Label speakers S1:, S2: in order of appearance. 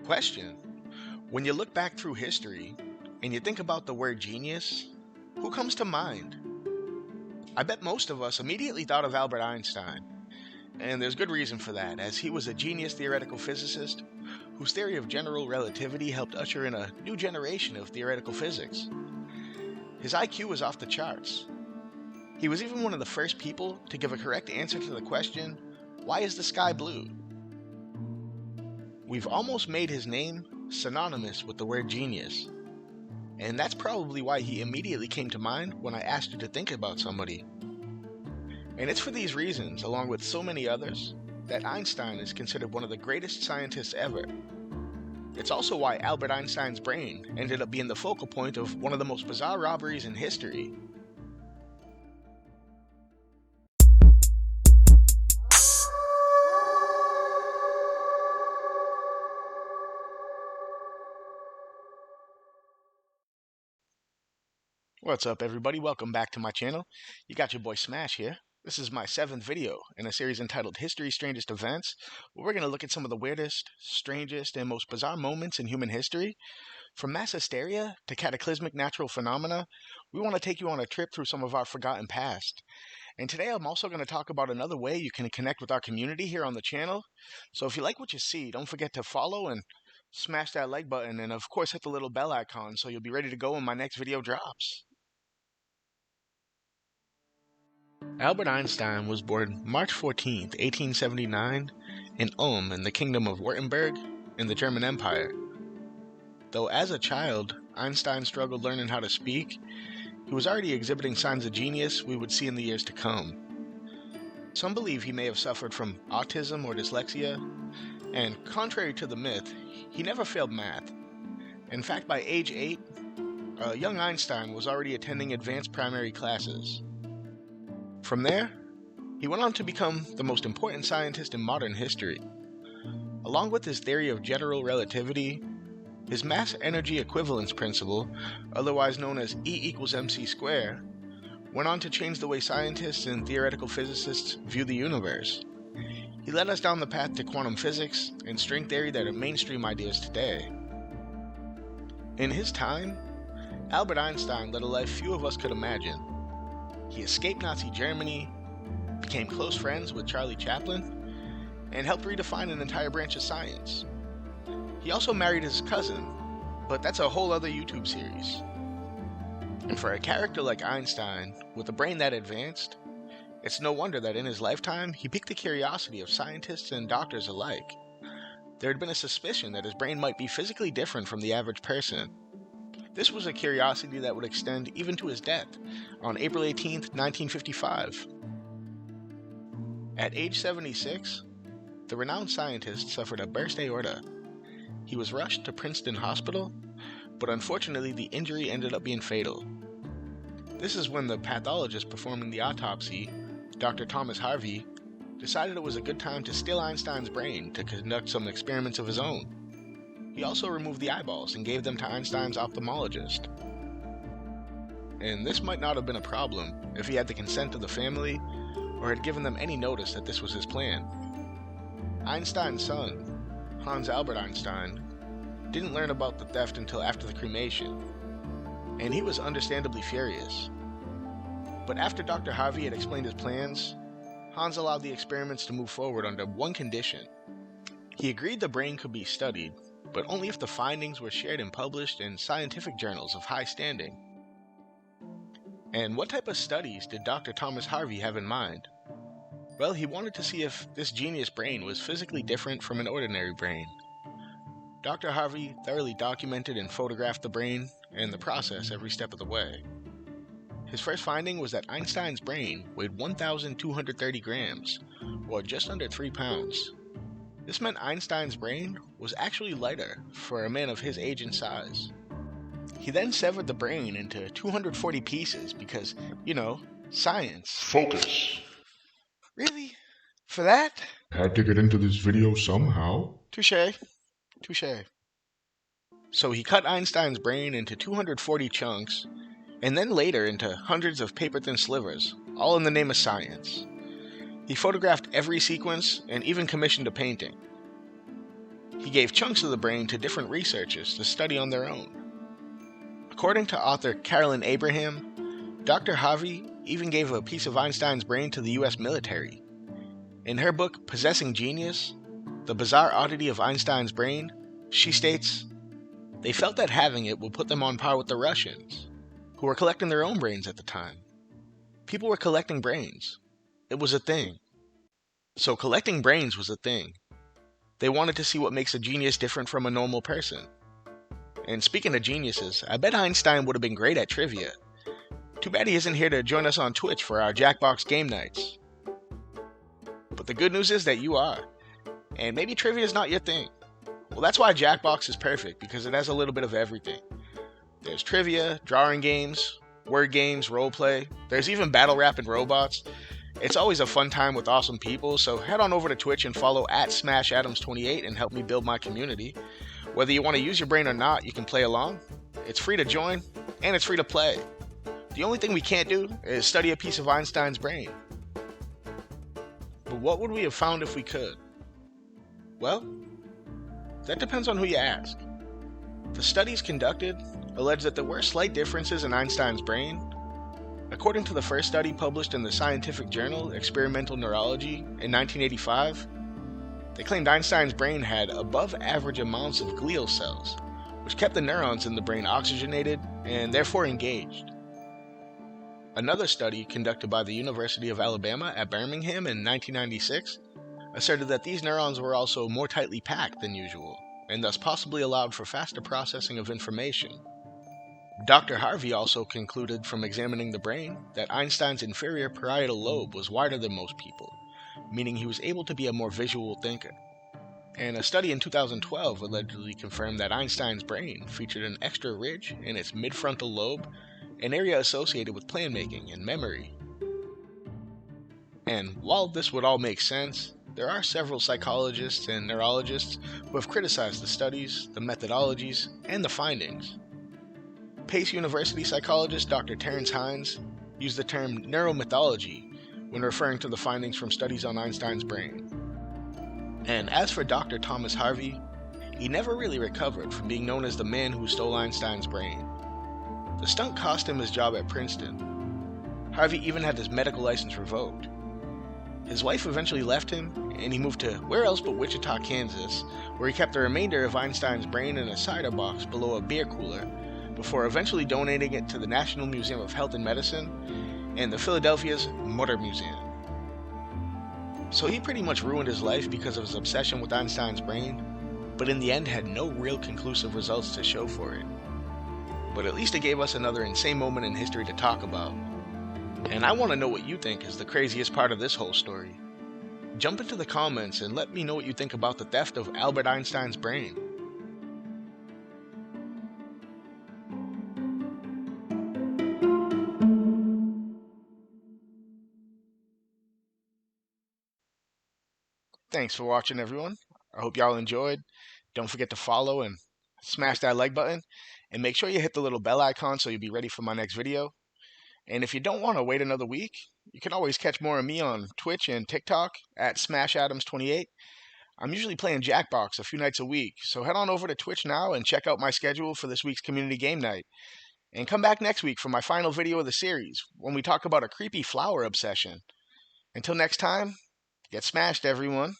S1: Question. When you look back through history and you think about the word genius, who comes to mind? I bet most of us immediately thought of Albert Einstein, and there's good reason for that, as he was a genius theoretical physicist whose theory of general relativity helped usher in a new generation of theoretical physics. His IQ was off the charts. He was even one of the first people to give a correct answer to the question, why is the sky blue? We've almost made his name synonymous with the word genius, and that's probably why he immediately came to mind when I asked you to think about somebody. And it's for these reasons, along with so many others, that Einstein is considered one of the greatest scientists ever. It's also why Albert Einstein's brain ended up being the focal point of one of the most bizarre robberies in history. What's up, everybody? Welcome back to my channel. You got your boy Smash here. This is my 7th video in a series entitled History's Strangest Events, where we're going to look at some of the weirdest, strangest, and most bizarre moments in human history. From mass hysteria to cataclysmic natural phenomena, we want to take you on a trip through some of our forgotten past. And today I'm also going to talk about another way you can connect with our community here on the channel. So if you like what you see, don't forget to follow and smash that like button, and of course hit the little bell icon so you'll be ready to go when my next video drops. Albert Einstein was born March 14, 1879, in Ulm in the Kingdom of Württemberg in the German Empire. Though as a child, Einstein struggled learning how to speak, he was already exhibiting signs of genius we would see in the years to come. Some believe he may have suffered from autism or dyslexia, and contrary to the myth, he never failed math. In fact, by age 8, young Einstein was already attending advanced primary classes. From there, he went on to become the most important scientist in modern history. Along with his theory of general relativity, his mass energy equivalence principle, otherwise known as E = mc squared, went on to change the way scientists and theoretical physicists view the universe. He led us down the path to quantum physics and string theory that are mainstream ideas today. In his time, Albert Einstein led a life few of us could imagine. He escaped Nazi Germany, became close friends with Charlie Chaplin, and helped redefine an entire branch of science. He also married his cousin, but that's a whole other YouTube series. And for a character like Einstein, with a brain that advanced, it's no wonder that in his lifetime he piqued the curiosity of scientists and doctors alike. There had been a suspicion that his brain might be physically different from the average person. This was a curiosity that would extend even to his death on April 18, 1955. At age 76, the renowned scientist suffered a burst aorta. He was rushed to Princeton Hospital, but unfortunately the injury ended up being fatal. This is when the pathologist performing the autopsy, Dr. Thomas Harvey, decided it was a good time to steal Einstein's brain to conduct some experiments of his own. He also removed the eyeballs and gave them to Einstein's ophthalmologist. And this might not have been a problem if he had the consent of the family or had given them any notice that this was his plan. Einstein's son, Hans Albert Einstein, didn't learn about the theft until after the cremation, and he was understandably furious. But after Dr. Harvey had explained his plans, Hans allowed the experiments to move forward under one condition. He agreed the brain could be studied, but only if the findings were shared and published in scientific journals of high standing. And what type of studies did Dr. Thomas Harvey have in mind? Well, he wanted to see if this genius brain was physically different from an ordinary brain. Dr. Harvey thoroughly documented and photographed the brain and the process every step of the way. His first finding was that Einstein's brain weighed 1,230 grams, or just under 3 pounds. This meant Einstein's brain was actually lighter for a man of his age and size. He then severed the brain into 240 pieces because, science.
S2: Focus.
S1: Really? For that?
S2: Had to get into this video somehow.
S1: Touche. So he cut Einstein's brain into 240 chunks, and then later into hundreds of paper-thin slivers, all in the name of science. He photographed every sequence and even commissioned a painting. he gave chunks of the brain to different researchers to study on their own. According to author Carolyn Abraham, Dr. Harvey even gave a piece of Einstein's brain to the US military. In her book, Possessing Genius, The Bizarre Oddity of Einstein's Brain, she states, "They felt that having it would put them on par with the Russians, who were collecting their own brains at the time. People were collecting brains. It was a thing. So collecting brains was a thing. They wanted to see what makes a genius different from a normal person. And speaking of geniuses, I bet Einstein would have been great at trivia. Too bad he isn't here to join us on Twitch for our Jackbox game nights. But the good news is that you are. And maybe trivia is not your thing. Well, that's why Jackbox is perfect, because it has a little bit of everything. There's trivia, drawing games, word games, roleplay. There's even battle rap and robots. It's always a fun time with awesome people, so head on over to Twitch and follow @SmashAdams28 and help me build my community. Whether you want to use your brain or not, you can play along. It's free to join, and it's free to play. The only thing we can't do is study a piece of Einstein's brain. But what would we have found if we could? Well, that depends on who you ask. The studies conducted allege that there were slight differences in Einstein's brain. According to the first study published in the scientific journal Experimental Neurology in 1985, they claimed Einstein's brain had above average amounts of glial cells, which kept the neurons in the brain oxygenated and therefore engaged. Another study conducted by the University of Alabama at Birmingham in 1996 asserted that these neurons were also more tightly packed than usual, and thus possibly allowed for faster processing of information. Dr. Harvey also concluded from examining the brain that Einstein's inferior parietal lobe was wider than most people, meaning he was able to be a more visual thinker. And a study in 2012 allegedly confirmed that Einstein's brain featured an extra ridge in its midfrontal lobe, an area associated with plan making and memory. And while this would all make sense, there are several psychologists and neurologists who have criticized the studies, the methodologies, and the findings. Pace University psychologist Dr. Terence Hines used the term neuromythology when referring to the findings from studies on Einstein's brain. And as for Dr. Thomas Harvey, he never really recovered from being known as the man who stole Einstein's brain. The stunt cost him his job at Princeton. Harvey even had his medical license revoked. His wife eventually left him, and he moved to where else but Wichita, Kansas, where he kept the remainder of Einstein's brain in a cider box below a beer cooler, before eventually donating it to the National Museum of Health and Medicine and the Philadelphia's Motor Museum. So he pretty much ruined his life because of his obsession with Einstein's brain, but in the end had no real conclusive results to show for it. But at least it gave us another insane moment in history to talk about. And I want to know what you think is the craziest part of this whole story. Jump into the comments and let me know what you think about the theft of Albert Einstein's brain. Thanks for watching, everyone. I hope y'all enjoyed. Don't forget to follow and smash that like button, and make sure you hit the little bell icon so you'll be ready for my next video. And if you don't want to wait another week, you can always catch more of me on Twitch and TikTok @SmashAdams28. I'm usually playing Jackbox a few nights a week, so head on over to Twitch now and check out my schedule for this week's community game night. And come back next week for my final video of the series, when we talk about a creepy flower obsession. Until next time, get smashed, everyone.